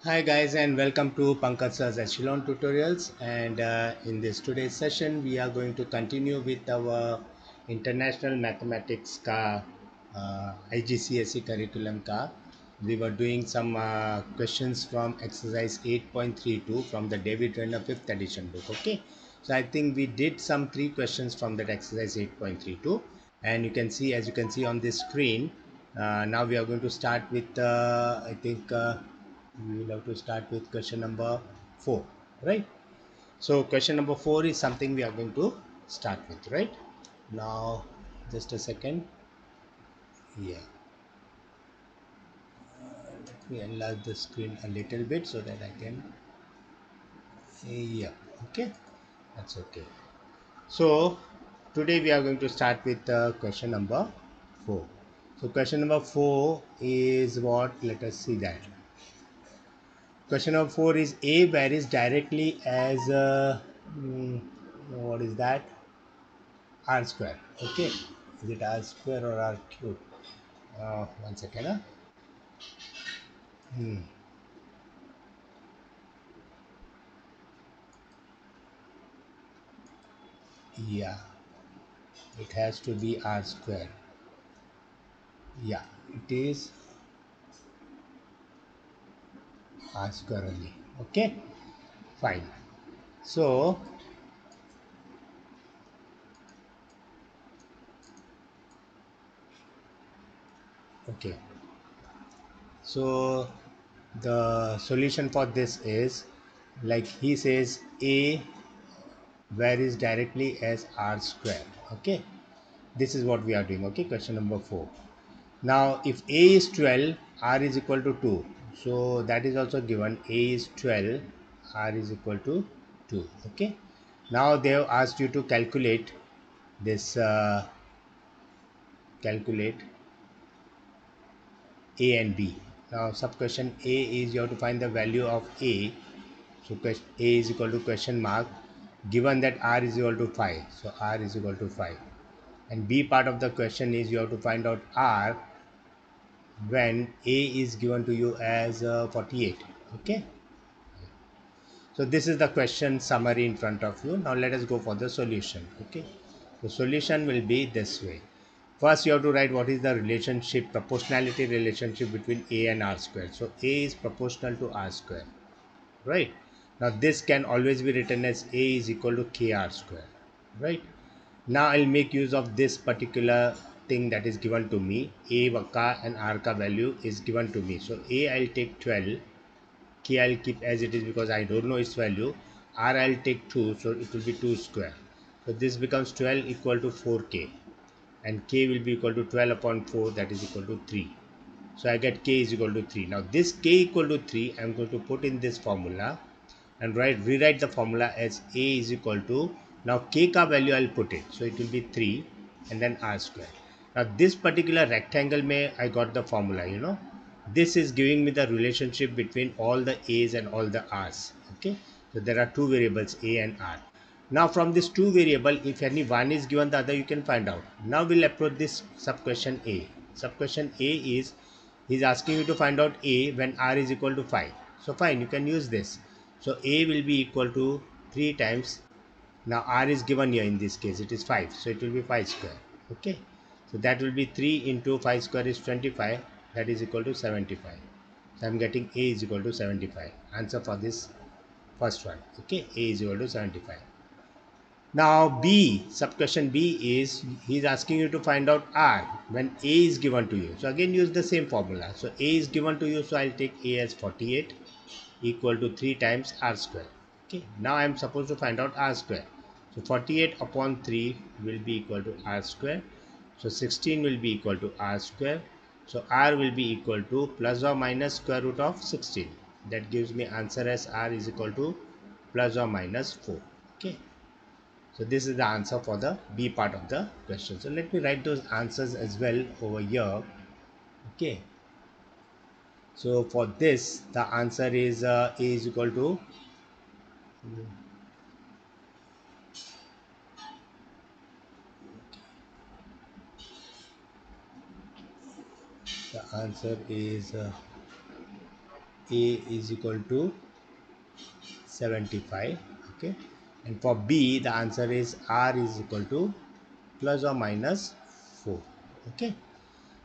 Hi guys and welcome to Pankaj Sir's Echelon Tutorials, and in this today's session we are going to continue with our International Mathematics ka IGCSE curriculum ka. We were doing some questions from exercise 8.32 from the David Reyner 5th edition book. Okay, so I think we did some three questions from that exercise 8.32, and as you can see on this screen, now we are going to start with I think we will have to start with question number 4, right? So question number 4 is something we are going to start with, right? Now just a second. Yeah, let me enlarge the screen a little bit so that I can, yeah, okay, that's okay. So today we are going to start with question number 4. So question number 4 is what? Let us see that. Question number 4 is A varies directly as what is that? R square. Okay, is it R square or R cube? One second. Hmm. Yeah, it has to be R square. Yeah, it is R square only. Okay, fine. So, okay. So, the solution for this is like he says A varies directly as R square. Okay, this is what we are doing. Okay, question number 4. Now, if A is 12, R is equal to 2. So, that is also given. A is 12, R is equal to 2. Okay. Now, they have asked you to calculate this, calculate A and B. Now, sub question A is you have to find the value of A. So, A is equal to question mark. Given that R is equal to 5. So, R is equal to 5. And B part of the question is you have to find out R when A is given to you as 48. Okay, so this is the question summary in front of you. Now let us go for the solution. Okay, the solution will be this way. First you have to write what is the relationship, proportionality relationship between A and R square. So A is proportional to R square, right? Now this can always be written as A is equal to KR square, right? Now I'll make use of this particular thing that is given to me. A ka and R ka value is given to me. So A I'll take 12, K I'll keep as it is because I don't know its value. R I'll take 2, so it will be 2 square. So this becomes 12 equal to 4K, and K will be equal to 12 upon 4, that is equal to 3. So I get K is equal to 3. Now this K equal to 3 I am going to put in this formula and rewrite the formula as A is equal to, now K ka value I'll put it. So it will be 3 and then R square. Now this particular rectangle may I got the formula, this is giving me the relationship between all the A's and all the R's. Okay, so there are two variables A and R. Now from this two variable, if any one is given, the other you can find out. Now we'll approach this sub question A. Sub question A is he's asking you to find out A when R is equal to 5. So fine, you can use this. So A will be equal to 3 times, now R is given here in this case, it is 5. So it will be 5 square. Okay. So that will be 3 into 5 square is 25. That is equal to 75. So I am getting A is equal to 75. Answer for this first one. Okay. A is equal to 75. Now B, sub question B is he is asking you to find out R when A is given to you. So again use the same formula. So A is given to you, so I'll take A as 48 equal to 3 times R square. Okay, now I am supposed to find out R square. So 48 upon 3 will be equal to R square. So 16 will be equal to R square. So R will be equal to plus or minus square root of 16. That gives me answer as R is equal to plus or minus 4. Okay. So this is the answer for the B part of the question. So let me write those answers as well over here. Okay. So for this, the answer is A is equal to, the answer is A is equal to 75. Okay, and for B the answer is R is equal to plus or minus 4. Okay,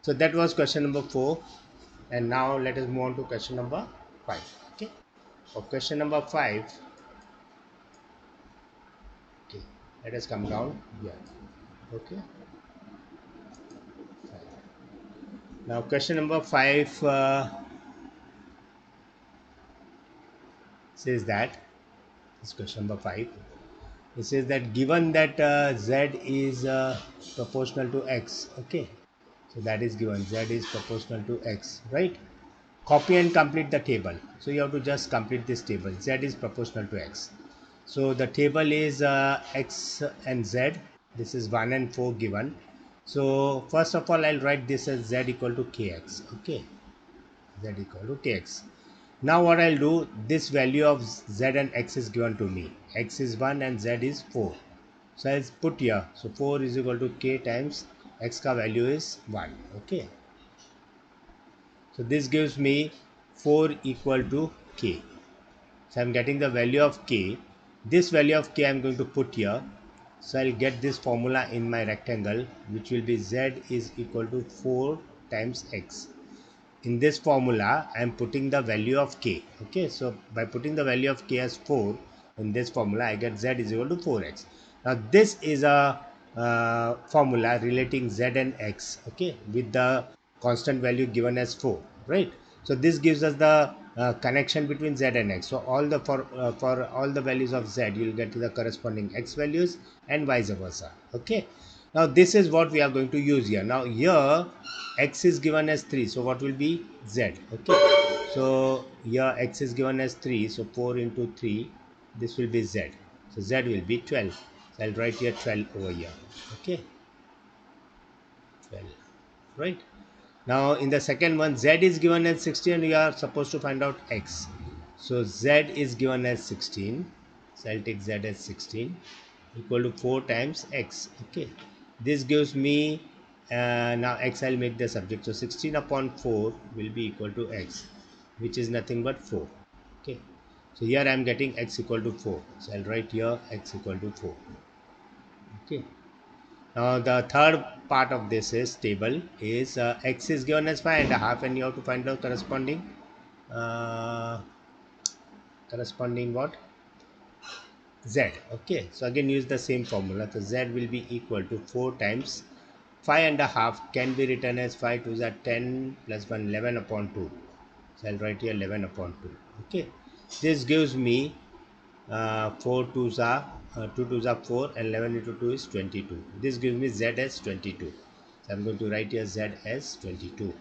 so that was question number 4, and now let us move on to question number 5. Okay, for question number 5, okay, let us come down here. Okay, now question number 5 says that, this question number 5, it says that given that z is proportional to x. Okay, so that is given, z is proportional to x, right? Copy and complete the table. So you have to just complete this table. Z is proportional to x. So the table is x and z. This is 1 and 4 given. So first of all, I'll write this as z equal to kx. Okay, z equal to kx. Now what I'll do, this value of z and x is given to me. X is 1 and z is 4. So I'll put here. So 4 is equal to k times x ka value is 1. Okay. So this gives me 4 equal to k. So I'm getting the value of k. This value of k I'm going to put here. So I'll get this formula in my rectangle, which will be z is equal to 4 times x. In this formula I am putting the value of k. Okay, so by putting the value of k as 4 in this formula, I get z is equal to 4x. Now this is a formula relating z and x, okay, with the constant value given as 4, right? So this gives us the connection between z and x. So all the for all the values of z, you will get to the corresponding x values and vice versa. Okay, now this is what we are going to use here. Now here x is given as 3, so what will be z? Okay, so here x is given as 3, so 4 into 3, this will be z. So z will be 12. So I'll write here 12 over here. Okay, 12, right? Now in the second one, z is given as 16, we are supposed to find out x. So z is given as 16, so I'll take z as 16 equal to 4 times x. Okay, this gives me now x I'll make the subject. So 16 upon 4 will be equal to x, which is nothing but 4. Okay, so here I am getting x equal to 4, so I'll write here x equal to 4. Okay, now the third part of this is table is x is given as 5.5, and you have to find out uh, corresponding what, z. Okay, so again use the same formula. So z will be equal to 4 times 5.5 can be written as 5 to the 10 plus 1, 11 upon 2. So I'll write here 11 upon 2. Okay, this gives me 4 2s are 2 2s are 4, and 11 into 2 is 22. This gives me z as 22. So I'm going to write here z as 22.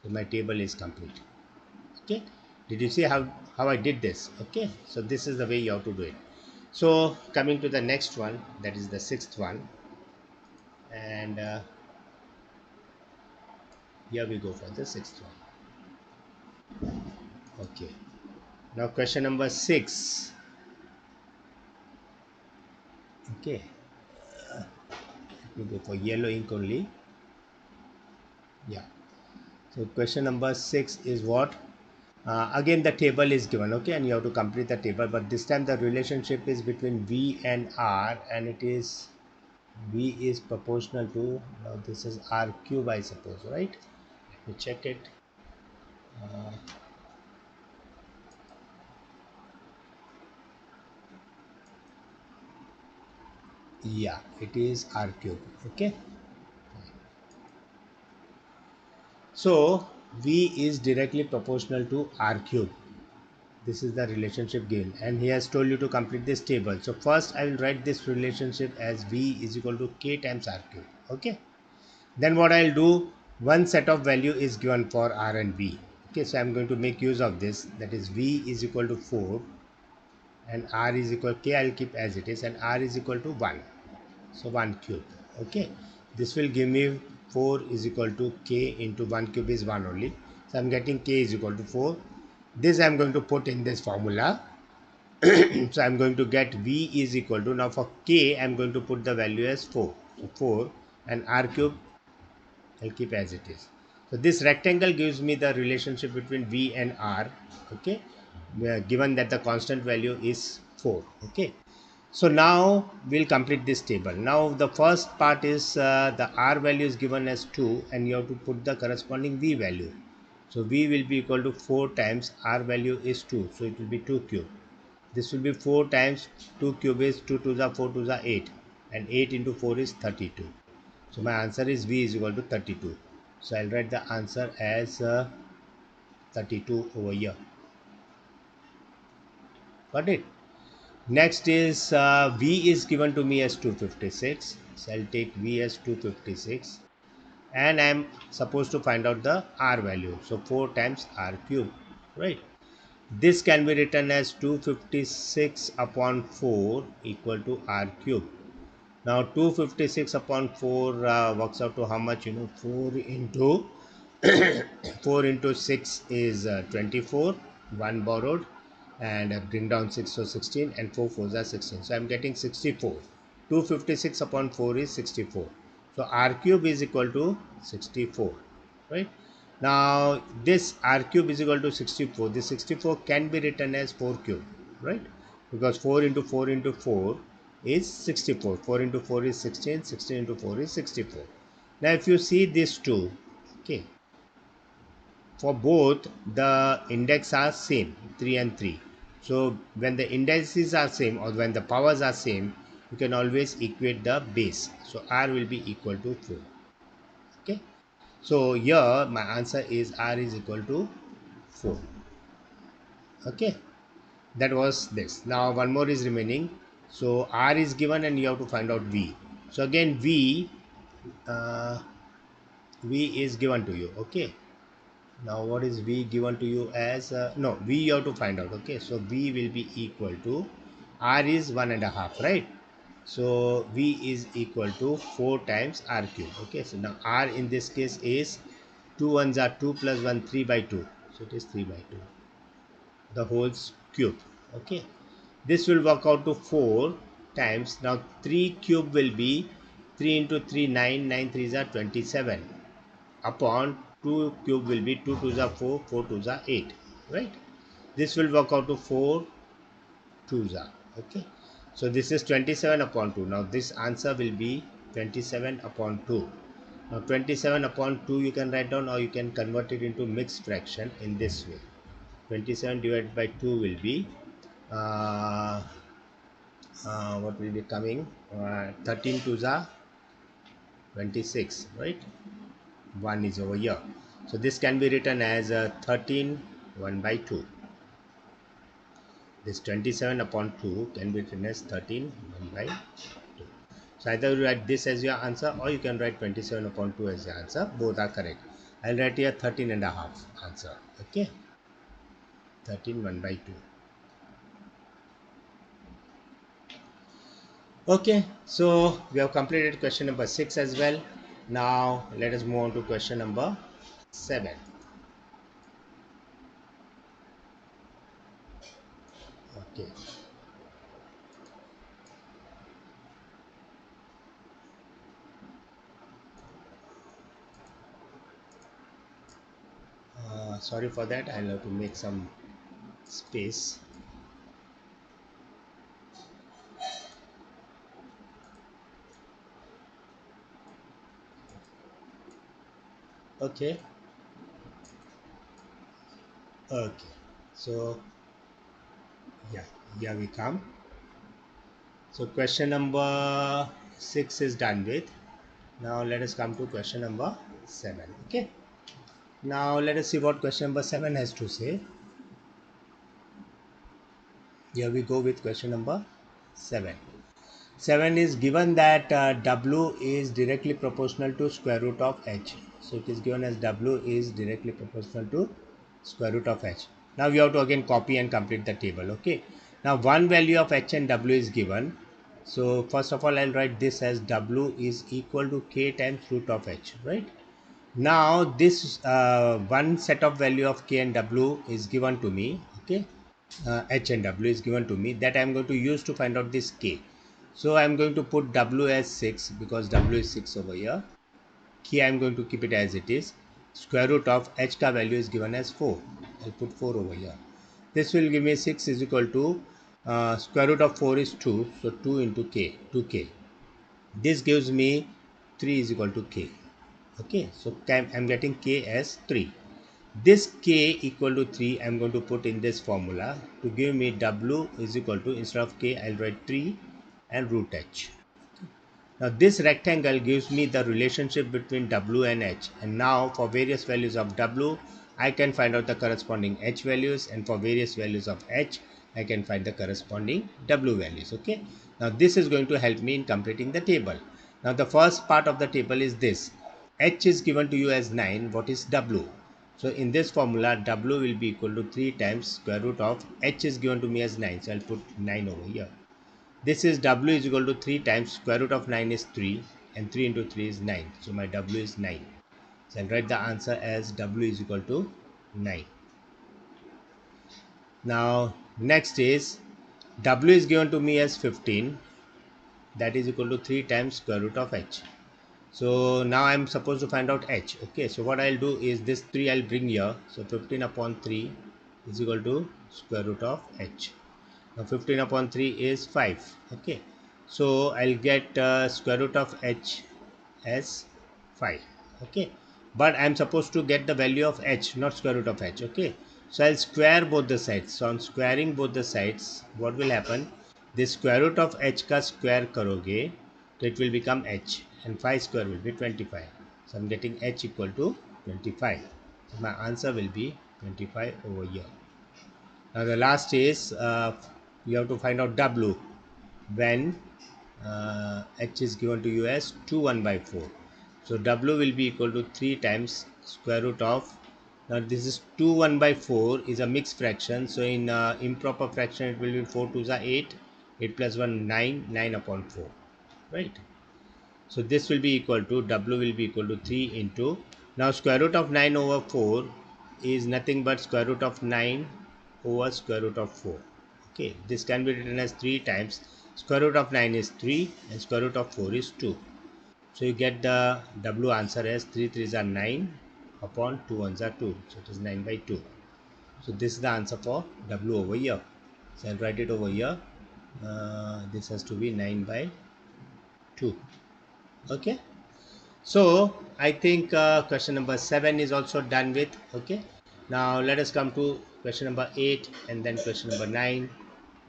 So my table is complete. Okay, did you see how I did this? Okay, so this is the way you have to do it. So coming to the next one, that is the sixth one, and here we go for the sixth one. Okay, now question number 6. Okay, let me go for yellow ink only. Yeah, so question number 6 is what? Again the table is given, okay, and you have to complete the table, but this time the relationship is between v and r, and it is v is proportional to, now this is r cube I suppose, right? Let me check it. Yeah, it is r cube. Okay, so v is directly proportional to r cube. This is the relationship given, and he has told you to complete this table. So first I will write this relationship as v is equal to k times r cube. Okay, then what I'll do, one set of value is given for r and v. Okay, so I'm going to make use of this, that is v is equal to 4 and r is equal, k I'll keep as it is, and r is equal to 1, so 1 cube. Okay, this will give me 4 is equal to k into 1 cube is 1 only, so I'm getting k is equal to 4. This I'm going to put in this formula. So I'm going to get v is equal to, now for k I'm going to put the value as 4, so 4, and r cube I'll keep as it is. So this rectangle gives me the relationship between V and R. Okay, given that the constant value is 4. Okay, so now we'll complete this table. Now the first part is the R value is given as 2 and you have to put the corresponding V value. So V will be equal to 4 times R value is 2. So it will be 2 cube. This will be 4 times 2 cube is 2 to the 4 to the 8 and 8 into 4 is 32. So my answer is V is equal to 32. So I'll write the answer as 32 over here. Got it? Next is V is given to me as 256. So I'll take V as 256 and I'm supposed to find out the R value. So 4 times R cube, right? This can be written as 256 upon 4 equal to R cube. Now 256 upon 4 works out to how much? 4 into 4 into 6 is 24, 1 borrowed, and bring down 6, so 16, and 4 4s are 16. So I'm getting 64. 256 upon 4 is 64. So R cube is equal to 64, right? Now this R cube is equal to 64. This 64 can be written as 4 cube, right? Because 4 into 4 into 4 is 64. 4 into 4 is 16. 16 into 4 is 64. Now if you see these two, okay, for both the index are same, 3 and 3. So when the indices are same or when the powers are same, you can always equate the base. So R will be equal to 4. Okay, so here my answer is R is equal to 4. Okay, that was this. Now one more is remaining. So R is given and you have to find out V. So again uh, V is given to you. Okay, now what is V given to you as no, V you have to find out. Okay, so V will be equal to R is 1.5, right? So V is equal to 4 times R cube. Okay, so now R in this case is 2 ones are 2 plus 1 3 by 2, so it is 3 by 2 the whole cube. Okay, this will work out to 4 times. Now 3 cube will be 3 into 3 9, 9 3s are 27 upon 2 cube will be 2 2s are 4, 4 2s are 8, right? This will work out to 4 2s are. Okay, so this is 27 upon 2. Now this answer will be 27 upon 2. Now 27 upon 2 you can write down or you can convert it into mixed fraction in this way. 27 divided by 2 will be uh, what will be coming 13 2s are 26, right? 1 is over here, so this can be written as 13 1 by 2. This 27 upon 2 can be written as 13 1 by 2. So either you write this as your answer or you can write 27 upon 2 as your answer. Both are correct. I'll write here 13 and a half answer. Okay, 13 1 by 2. Okay, so we have completed question number 6 as well. Now let us move on to question number 7. Okay, sorry for that. I'll have to make some space. Okay, okay. So yeah, here we come. So question number 6 is done with. Now let us come to question number 7. Okay. Now let us see what question number 7 has to say. Here we go with question number 7. 7 is given that W is directly proportional to square root of H. So it is given as W is directly proportional to square root of H. Now we have to again copy and complete the table. Okay. Now one value of H and W is given. So first of all I'll write this as W is equal to K times root of H, right? Now this one set of value of K and W is given to me. Okay, H and W is given to me that I am going to use to find out this K. So I am going to put W as 6 because W is 6 over here. K I am going to keep it as it is. square root of h ka value is given as 4. I'll put 4 over here. This will give me 6 is equal to square root of 4 is 2. So 2 into k, 2k. This gives me 3 is equal to k. Okay, so I'm getting k as 3. This k equal to 3 I'm going to put in this formula to give me w is equal to, instead of k I'll write 3 and root h. Now this rectangle gives me the relationship between w and h, and now for various values of w I can find out the corresponding h values, and for various values of h I can find the corresponding w values. Okay, now this is going to help me in completing the table. Now the first part of the table is this: h is given to you as 9. What is w? So in this formula w will be equal to 3 times square root of h is given to me as 9, so I'll put 9 over here. This is w is equal to 3 times square root of 9 is 3, and 3 into 3 is 9. So my w is 9. So I'll write the answer as w is equal to 9. Now next is w is given to me as 15. That is equal to 3 times square root of h. So now I'm supposed to find out h. Okay, so what I'll do is this 3 I'll bring here. So 15 upon 3 is equal to square root of h. Now 15 upon 3 is 5. Okay, so I'll get square root of h as 5. Okay, but I'm supposed to get the value of h, not square root of h. Okay, so I'll square both the sides. So on squaring both the sides, what will happen? The square root of h ka square karoge, so it will become h, and 5 square will be 25. So I'm getting h equal to 25. So my answer will be 25 over here. Now the last is you have to find out w when h is given to you as 2 1 by 4. So w will be equal to 3 times square root of, now this is 2 1 by 4 is a mixed fraction. So in improper fraction it will be 4 2s are 8, 8 plus 1 9, 9 upon 4, right? So this will be equal to, w will be equal to 3 into, now square root of 9 over 4 is nothing but square root of 9 over square root of 4. Okay, this can be written as 3 times square root of 9 is 3 and square root of 4 is 2. So you get the w answer as 3 3s are 9 upon 2 1s are 2. So it is 9 by 2. So this is the answer for w over here. So I'll write it over here. This has to be 9 by 2. Okay. So I think question number 7 is also done with. Okay, now let us come to question number 8 and then question number 9.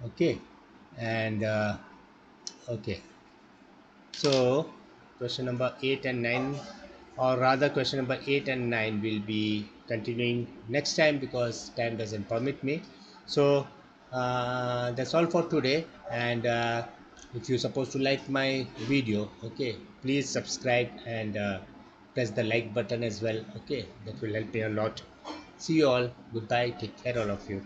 Okay, and okay, so question number 8 and 9, or rather question number 8 and 9 will be continuing next time because time doesn't permit me. So that's all for today, and if you're supposed to like my video, okay, please subscribe and press the like button as well. Okay, that will help me a lot. See you all. Goodbye. Take care, all of you.